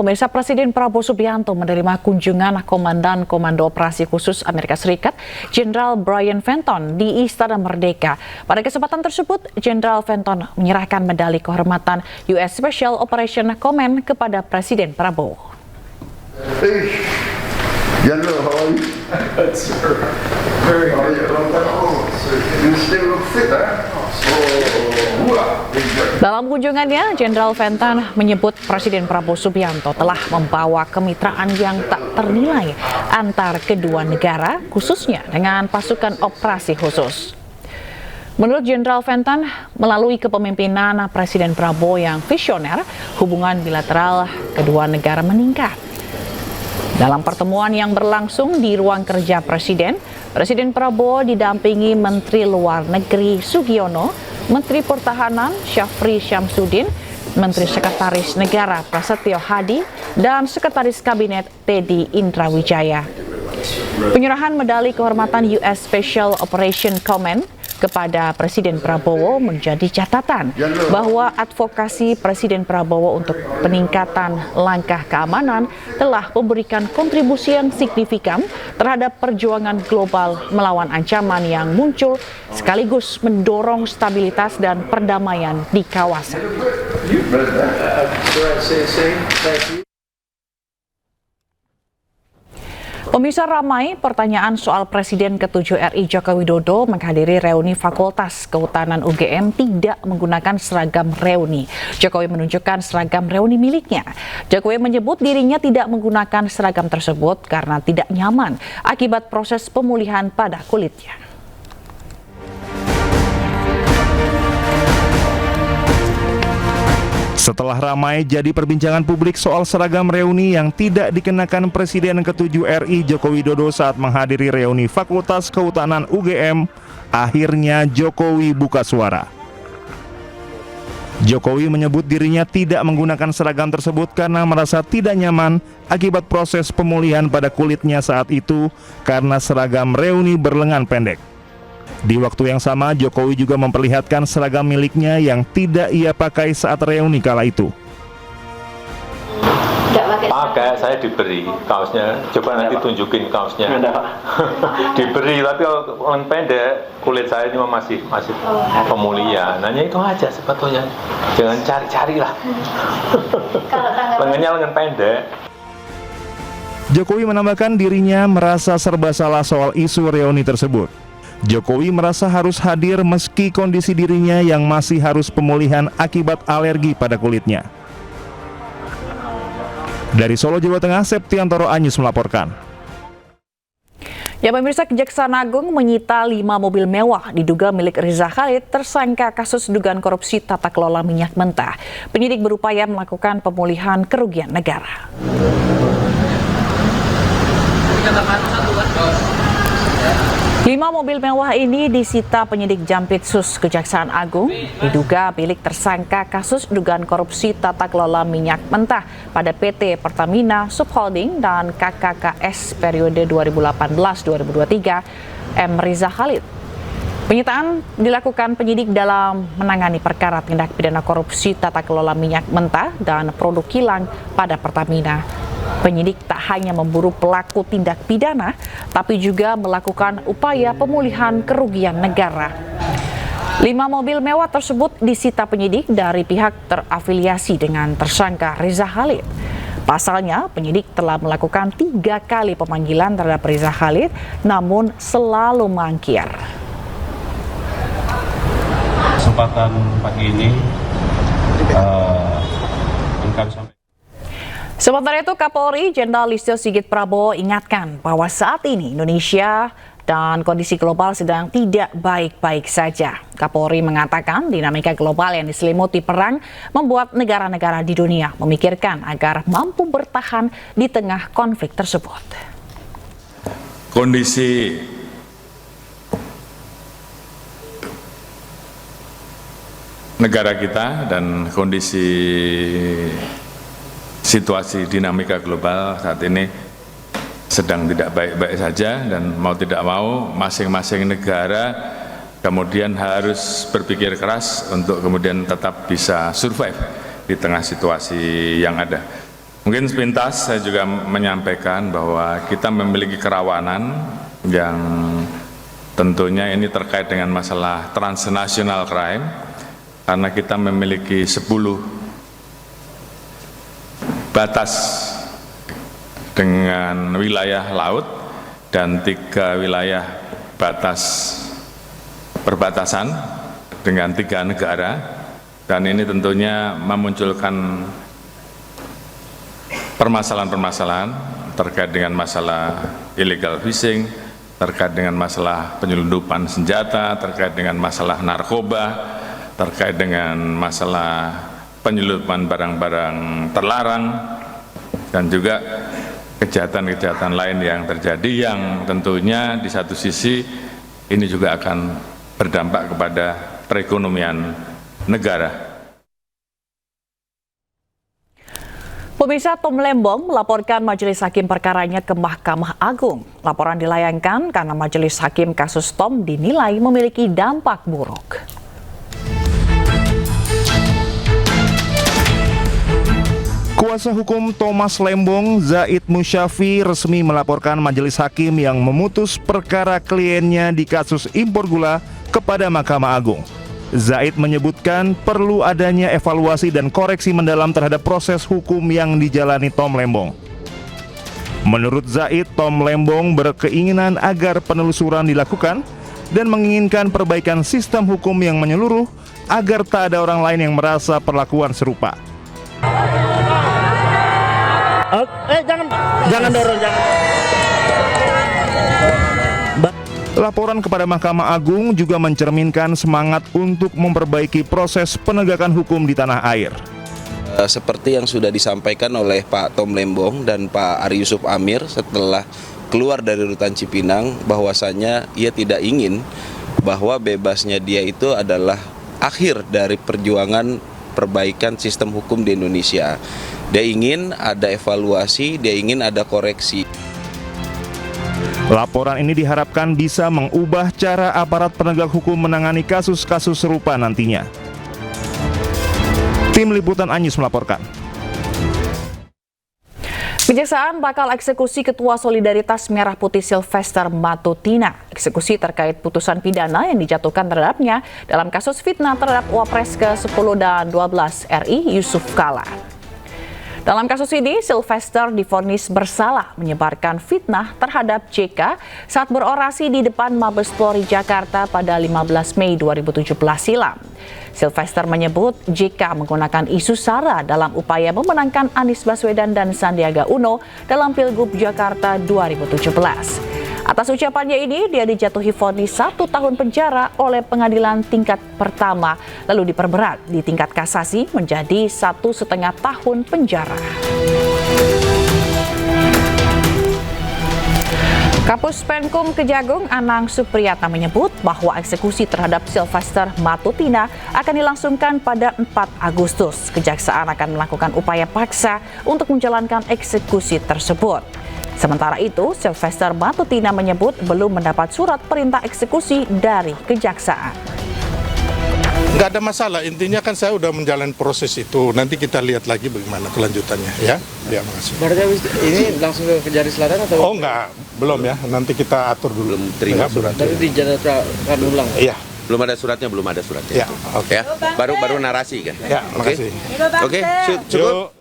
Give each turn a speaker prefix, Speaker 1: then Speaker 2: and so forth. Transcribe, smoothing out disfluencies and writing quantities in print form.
Speaker 1: Pemirsa, Presiden Prabowo Subianto menerima kunjungan Komandan Komando Operasi Khusus Amerika Serikat, Jenderal Brian Fenton di Istana Merdeka. Pada kesempatan tersebut, Jenderal Fenton menyerahkan medali kehormatan US Special Operation Command kepada Presiden Prabowo.
Speaker 2: General, how are you?
Speaker 3: Good, sir. Very good.
Speaker 2: You still look fit, huh?
Speaker 1: Dalam kunjungannya, Jenderal Fenton menyebut Presiden Prabowo Subianto telah membawa kemitraan yang tak ternilai antar kedua negara, khususnya dengan pasukan operasi khusus. Menurut Jenderal Fenton, melalui kepemimpinan Presiden Prabowo yang visioner, hubungan bilateral kedua negara meningkat. Dalam pertemuan yang berlangsung di ruang kerja Presiden, Presiden Prabowo didampingi Menteri Luar Negeri Sugiono, Menteri Pertahanan Syafri Syamsuddin, Menteri Sekretaris Negara Prasetyo Hadi, dan Sekretaris Kabinet Teddy Indrawijaya. Penyerahan medali kehormatan US Special Operation Command kepada Presiden Prabowo menjadi catatan bahwa advokasi Presiden Prabowo untuk peningkatan langkah keamanan telah memberikan kontribusi yang signifikan terhadap perjuangan global melawan ancaman yang muncul sekaligus mendorong stabilitas dan perdamaian di kawasan. Pemirsa, ramai pertanyaan soal Presiden ke-7 RI Joko Widodo menghadiri reuni Fakultas Kehutanan UGM tidak menggunakan seragam reuni. Jokowi menunjukkan seragam reuni miliknya. Jokowi menyebut dirinya tidak menggunakan seragam tersebut karena tidak nyaman akibat proses pemulihan pada kulitnya.
Speaker 4: Setelah ramai jadi perbincangan publik soal seragam reuni yang tidak dikenakan Presiden ke-7 RI Joko Widodo saat menghadiri reuni Fakultas Kehutanan UGM, akhirnya Jokowi buka suara. Jokowi menyebut dirinya tidak menggunakan seragam tersebut karena merasa tidak nyaman akibat proses pemulihan pada kulitnya saat itu karena seragam reuni berlengan pendek. Di waktu yang sama, Jokowi juga memperlihatkan seragam miliknya yang tidak ia pakai saat reuni kala itu.
Speaker 3: Pakai, saya diberi kaosnya. Coba nanti tunjukin kaosnya. Diberi, tapi kalau lengan pendek, kulit saya cuma masih pemulihan. Hanya itu aja sebetulnya. Jangan cari-cari lah. Lengannya lengan pendek.
Speaker 4: Jokowi menambahkan dirinya merasa serba salah soal isu reuni tersebut. Jokowi merasa harus hadir meski kondisi dirinya yang masih harus pemulihan akibat alergi pada kulitnya. Dari Solo, Jawa Tengah, Septiantoro Anyus melaporkan.
Speaker 1: Ya, pemirsa, Kejaksaan Agung menyita 5 mobil mewah diduga milik Riza Khalid tersangka kasus dugaan korupsi tata kelola minyak mentah. Penyidik berupaya melakukan pemulihan kerugian negara. 5 mobil mewah ini disita penyidik Jampitsus Kejaksaan Agung, diduga milik tersangka kasus dugaan korupsi tata kelola minyak mentah pada PT Pertamina Subholding dan KKKS periode 2018-2023 M. Riza Khalid. Penyitaan dilakukan penyidik dalam menangani perkara tindak pidana korupsi tata kelola minyak mentah dan produk kilang pada Pertamina. Penyidik tak hanya memburu pelaku tindak pidana, tapi juga melakukan upaya pemulihan kerugian negara. 5 mobil mewah tersebut disita penyidik dari pihak terafiliasi dengan tersangka Riza Khalid. Pasalnya, penyidik telah melakukan 3 kali pemanggilan terhadap Riza Khalid, namun selalu mangkir.
Speaker 5: Kesempatan pagi ini
Speaker 1: Sementara itu, Kapolri Jenderal Listio Sigit Prabowo ingatkan bahwa saat ini Indonesia dan kondisi global sedang tidak baik-baik saja. Kapolri mengatakan dinamika global yang diselimuti perang membuat negara-negara di dunia memikirkan agar mampu bertahan di tengah konflik tersebut.
Speaker 6: Kondisi negara kita dan kondisi situasi dinamika global saat ini sedang tidak baik-baik saja, dan mau tidak mau masing-masing negara kemudian harus berpikir keras untuk kemudian tetap bisa survive di tengah situasi yang ada. Mungkin sepintas saya juga menyampaikan bahwa kita memiliki kerawanan yang tentunya ini terkait dengan masalah transnational crime, karena kita memiliki 10 batas dengan wilayah laut dan 3 wilayah batas perbatasan dengan 3 negara, dan ini tentunya memunculkan permasalahan-permasalahan terkait dengan masalah illegal fishing, terkait dengan masalah penyelundupan senjata, terkait dengan masalah narkoba, terkait dengan masalah penyelundupan barang-barang terlarang, dan juga kejahatan-kejahatan lain yang terjadi yang tentunya di satu sisi ini juga akan berdampak kepada perekonomian negara.
Speaker 1: Pemirsa, Tom Lembong melaporkan majelis hakim perkaranya ke Mahkamah Agung. Laporan dilayangkan karena majelis hakim kasus Tom dinilai memiliki dampak buruk.
Speaker 4: Kuasa hukum Thomas Lembong, Zaid Musyafi, resmi melaporkan majelis hakim yang memutus perkara kliennya di kasus impor gula kepada Mahkamah Agung. Zaid menyebutkan perlu adanya evaluasi dan koreksi mendalam terhadap proses hukum yang dijalani Tom Lembong. Menurut Zaid, Tom Lembong berkeinginan agar penelusuran dilakukan dan menginginkan perbaikan sistem hukum yang menyeluruh agar tak ada orang lain yang merasa perlakuan serupa.
Speaker 7: Jangan dorong, jangan.
Speaker 4: Laporan kepada Mahkamah Agung juga mencerminkan semangat untuk memperbaiki proses penegakan hukum di tanah air.
Speaker 7: Seperti yang sudah disampaikan oleh Pak Tom Lembong dan Pak Ari Yusuf Amir setelah keluar dari rutan Cipinang, bahwasanya ia tidak ingin bahwa bebasnya dia itu adalah akhir dari perjuangan perbaikan sistem hukum di Indonesia. Dia ingin ada evaluasi, dia ingin ada koreksi.
Speaker 4: Laporan ini diharapkan bisa mengubah cara aparat penegak hukum menangani kasus-kasus serupa nantinya. Tim Liputan Anyus melaporkan.
Speaker 1: Kejaksaan bakal eksekusi Ketua Solidaritas Merah Putih Sylvester Matutina. Eksekusi terkait putusan pidana yang dijatuhkan terhadapnya dalam kasus fitnah terhadap Wapres ke-10 dan 12 RI Yusuf Kala. Dalam kasus ini, Sylvester divonis bersalah menyebarkan fitnah terhadap JK saat berorasi di depan Mabes Polri Jakarta pada 15 Mei 2017 silam. Sylvester menyebut JK menggunakan isu SARA dalam upaya memenangkan Anies Baswedan dan Sandiaga Uno dalam Pilgub Jakarta 2017. Atas ucapannya ini, dia dijatuhi vonis 1 tahun penjara oleh pengadilan tingkat pertama, lalu diperberat di tingkat kasasi menjadi 1,5 tahun penjara. Kapus Penkum Kejagung Anang Supriyatna menyebut bahwa eksekusi terhadap Sylvester Matutina akan dilangsungkan pada 4 Agustus. Kejaksaan akan melakukan upaya paksa untuk menjalankan eksekusi tersebut. Sementara itu, Sylvester Matutina menyebut belum mendapat surat perintah eksekusi dari Kejaksaan.
Speaker 8: Nggak ada masalah, intinya kan saya udah menjalani proses itu. Nanti kita lihat lagi bagaimana kelanjutannya, ya. Ya, makasih.
Speaker 9: Berarti ini langsung ke Kejari Selatan atau?
Speaker 8: Oh enggak, belum ya. Nanti kita atur dulu.
Speaker 7: Belum terima
Speaker 8: surat.
Speaker 9: Tapi dijadwalkan ulang.
Speaker 8: Iya.
Speaker 7: Belum ada suratnya.
Speaker 8: Ya, oke.
Speaker 7: Ya, baru narasi kan.
Speaker 8: Ya, makasih.
Speaker 7: Oke, cukup.